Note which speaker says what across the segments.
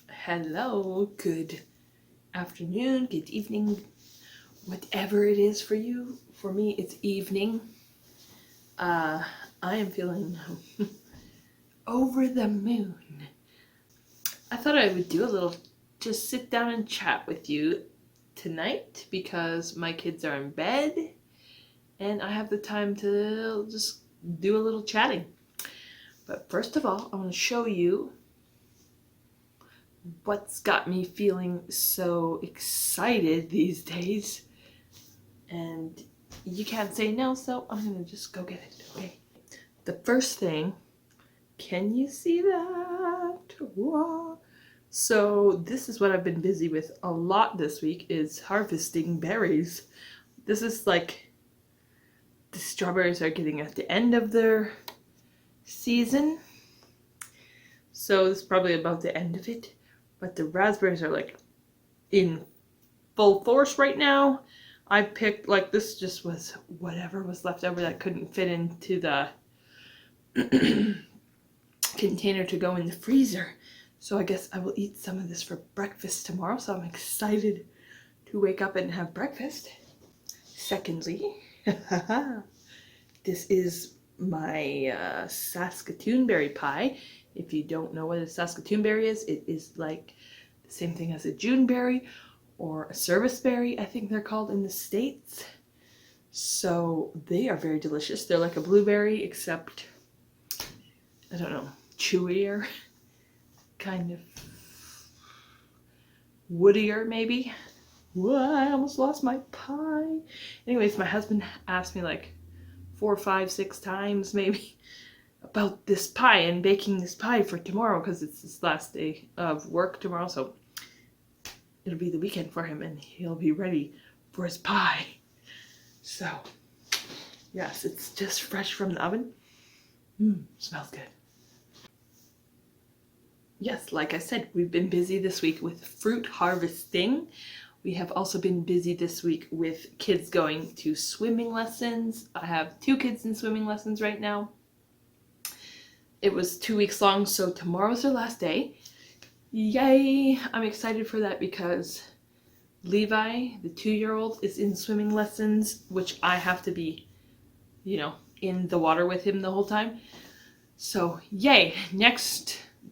Speaker 1: Hello, good afternoon, good evening, whatever it is for you. For me, it's evening. I am feeling over the moon. I thought I would do a little, just sit down and chat with you tonight because my kids are in bed and I have the time to just do a little chatting. But first of all, I want to show you what's got me feeling so excited these days. And you can't say no, so I'm gonna just go get it, okay? The first thing, can you see that? Whoa. So this is what I've been busy with a lot this week, is harvesting berries. This is like, the strawberries are getting at the end of their season, so this is probably about the end of it, but the raspberries are like in full force right now. I picked, like, this just was whatever was left over that couldn't fit into the container to go in the freezer. So I guess I will eat some of this for breakfast tomorrow. So I'm excited to wake up and have breakfast. Secondly, this is my Saskatoon berry pie. If you don't know what a Saskatoon berry is, it is like the same thing as a June berry or a service berry, I think they're called in the States. So they are very delicious. They're like a blueberry, except, I don't know, chewier, kind of woodier maybe. Whoa, I almost lost my pie. Anyways, my husband asked me like 4, 5, 6 times maybe about this pie and baking this pie for tomorrow, because it's his last day of work tomorrow, so it'll be the weekend for him and he'll be ready for his pie. So yes, it's just fresh from the oven. Smells good. Yes, like I said, we've been busy this week with fruit harvesting. We have also been busy this week with kids going to swimming lessons. I have 2 kids in swimming lessons right now. It was 2 weeks long, so tomorrow's their last day. Yay! I'm excited for that because Levi, the 2-year-old, is in swimming lessons, which I have to be, in the water with him the whole time. So yay!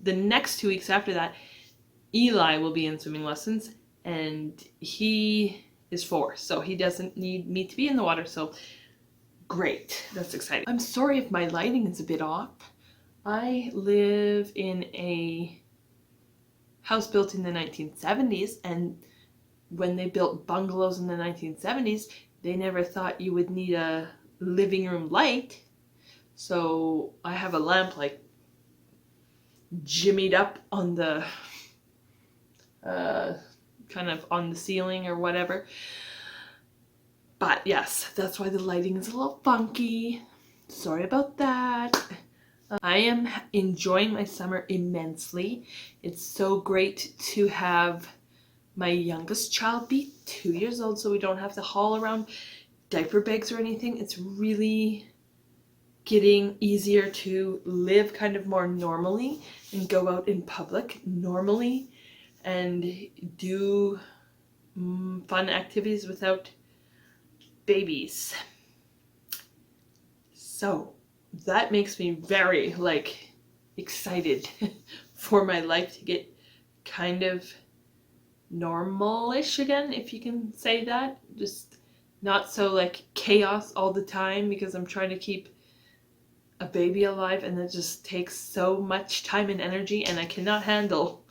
Speaker 1: The next 2 weeks after that, Eli will be in swimming lessons, and he is 4, so he doesn't need me to be in the water, so great. That's exciting. I'm sorry if my lighting is a bit off. I live in a house built in the 1970s, and when they built bungalows in the 1970s, they never thought you would need a living room light. So I have a lamp like jimmied up on the kind of on the ceiling or whatever. But yes, that's why the lighting is a little funky. Sorry about that. I am enjoying my summer immensely. It's so great to have my youngest child be 2 years old, so we don't have to haul around diaper bags or anything. It's really getting easier to live kind of more normally and go out in public normally and do fun activities without babies. So that makes me very excited for my life to get kind of normal-ish again, if you can say that. Just not so like chaos all the time, because I'm trying to keep a baby alive and that just takes so much time and energy, and I cannot handle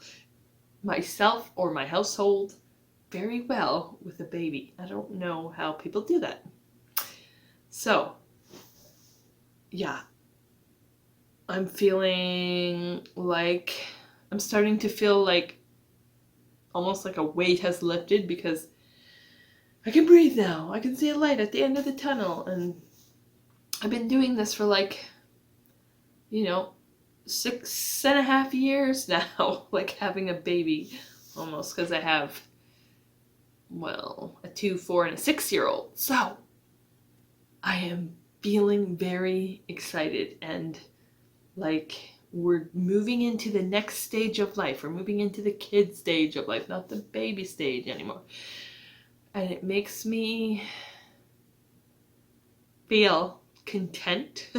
Speaker 1: myself or my household very well with a baby. I don't know how people do that. So yeah, I'm feeling like I'm starting to feel like almost like a weight has lifted, because I can breathe now. I can see a light at the end of the tunnel, and I've been doing this for 6.5 years now, like having a baby almost, because I have, a 2, 4, and a 6-year-old. So I am feeling very excited and we're moving into the next stage of life. We're moving into the kid stage of life, not the baby stage anymore. And it makes me feel content.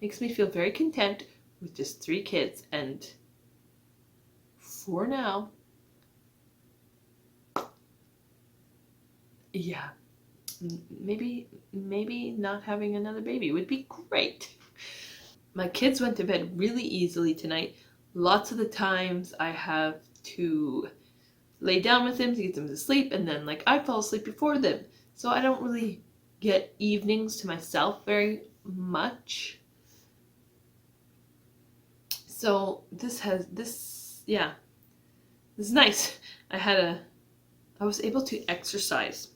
Speaker 1: Makes me feel very content with just 3 kids. And for now, yeah, maybe not having another baby would be great. My kids went to bed really easily tonight. Lots of the times I have to lay down with them to get them to sleep, and then like I fall asleep before them. So I don't really get evenings to myself very much. So this is nice. I was able to exercise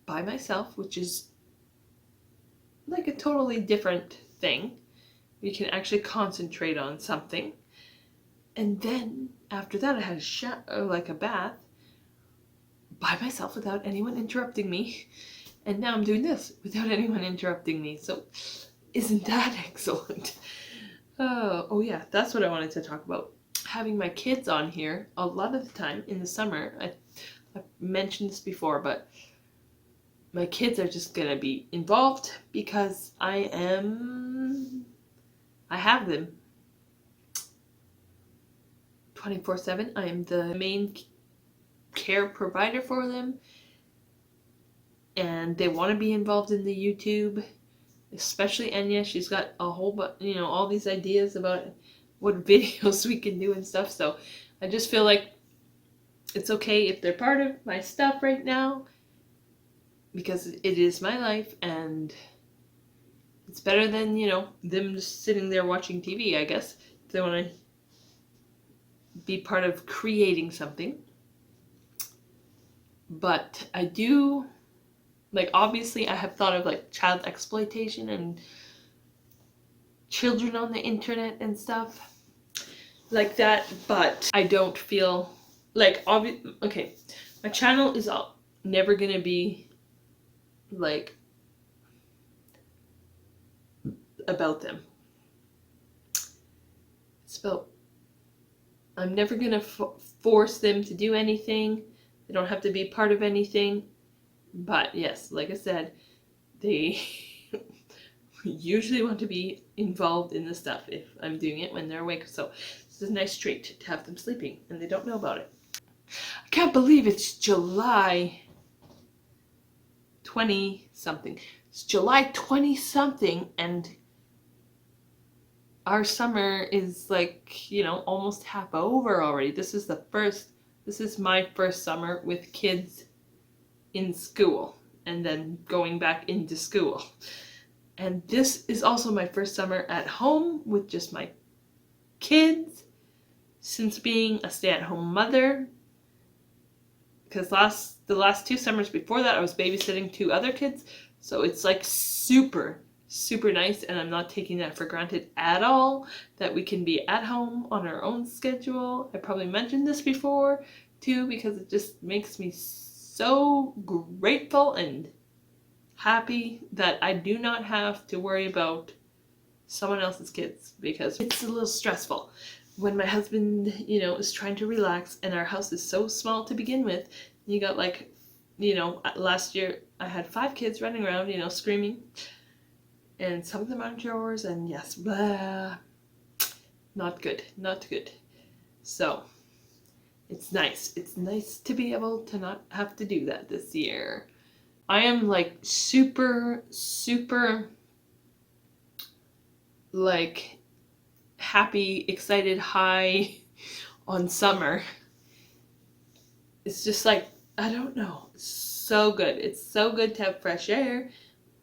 Speaker 1: by myself, which is like a totally different thing. You can actually concentrate on something. And then after that I had a bath by myself without anyone interrupting me. And now I'm doing this without anyone interrupting me. So isn't that excellent? Oh yeah, that's what I wanted to talk about. Having my kids on here a lot of the time in the summer. I've mentioned this before, but my kids are just gonna be involved because I have them 24/7. I am the main care provider for them, and they want to be involved in the YouTube, especially Enya. She's got a whole all these ideas about what videos we can do and stuff. So I just feel like it's okay if they're part of my stuff right now, because it is my life, and it's better than them just sitting there watching TV, I guess, if they want to be part of creating something. But I do, like, obviously I have thought of like child exploitation and children on the internet and stuff like that, but I don't feel like okay, my channel is never gonna be like about them. It's about, I'm never gonna force them to do anything. They don't have to be part of anything. But yes, like I said, they usually want to be involved in the stuff if I'm doing it when they're awake. So it's a nice treat to have them sleeping and they don't know about it. I can't believe it's July 20 something. It's July 20 something, and our summer is like, almost half over already. This is my first summer with kids in school and then going back into school. And this is also my first summer at home with just my kids since being a stay-at-home mother. Because the last 2 summers before that I was babysitting 2 other kids. So it's like super, super nice, and I'm not taking that for granted at all, that we can be at home on our own schedule. I probably mentioned this before too, because it just makes me so grateful and happy that I do not have to worry about someone else's kids, because it's a little stressful when my husband, is trying to relax, and our house is so small to begin with. You got like, last year I had 5 kids running around, screaming, and some of them aren't yours, and yes, blah, not good. So it's nice to be able to not have to do that this year. I am like super, super like happy, excited, high on summer. It's just like, I don't know, it's so good. It's so good to have fresh air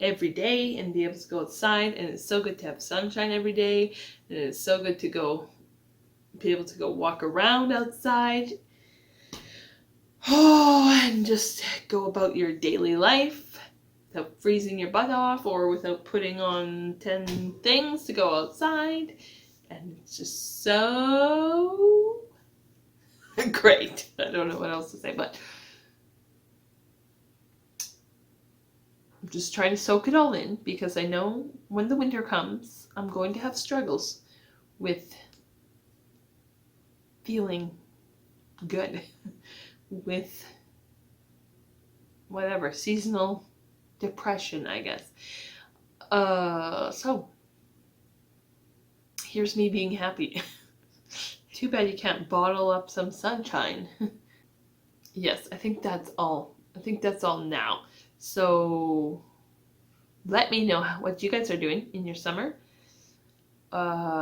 Speaker 1: every day and be able to go outside, and it's so good to have sunshine every day, and it's so good to be able to go walk around outside. And just go about your daily life without freezing your butt off or without putting on 10 things to go outside. And it's just so great. I don't know what else to say, but I'm just trying to soak it all in, because I know when the winter comes, I'm going to have struggles with feeling good with whatever, seasonal depression, I guess. So here's me being happy. Too bad you can't bottle up some sunshine. Yes, I think that's all. I think that's all now. So let me know what you guys are doing in your summer.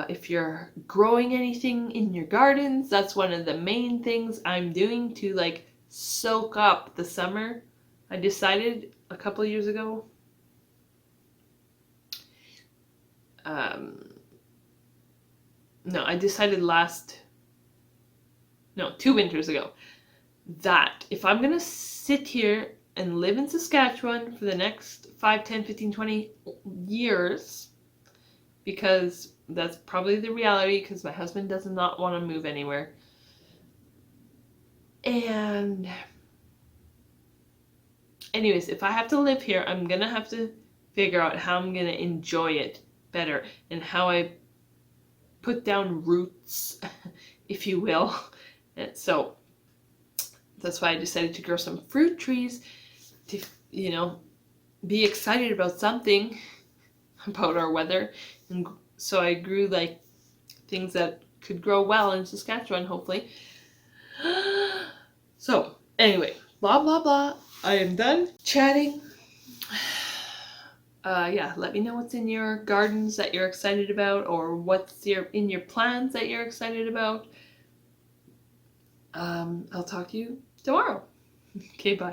Speaker 1: If you're growing anything in your gardens, that's one of the main things I'm doing to like soak up the summer. I decided a couple of years ago, I decided 2 winters ago, that if I'm gonna sit here and live in Saskatchewan for the next 5, 10, 15, 20 years, because that's probably the reality, because my husband does not want to move anywhere. And anyways, if I have to live here, I'm gonna have to figure out how I'm gonna enjoy it better and how I put down roots, if you will. And so that's why I decided to grow some fruit trees to, be excited about something, about our weather. And so I grew like things that could grow well in Saskatchewan, hopefully. So anyway, blah blah blah, I am done chatting. Let me know what's in your gardens that you're excited about, or what's in your plans that you're excited about. I'll talk to you tomorrow. Okay, bye.